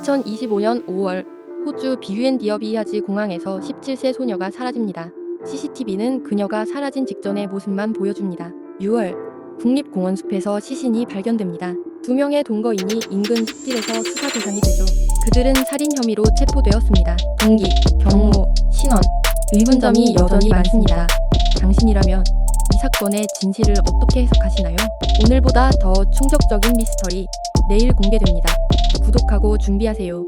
2025년 5월 호주 비유엔디어비하지 공항에서 17세 소녀가 사라집니다. CCTV는 그녀가 사라진 직전의 모습만 보여줍니다. 6월 국립공원 숲에서 시신이 발견됩니다. 2명의 동거인이 인근 습지에서 수사 대상이 되죠. 그들은 살인 혐의로 체포되었습니다. 동기, 경로, 신원, 의문점이 여전히 많습니다. 당신이라면 이 사건의 진실을 어떻게 해석하시나요? 오늘보다 더 충격적인 미스터리 내일 공개됩니다. 구독하고 준비하세요.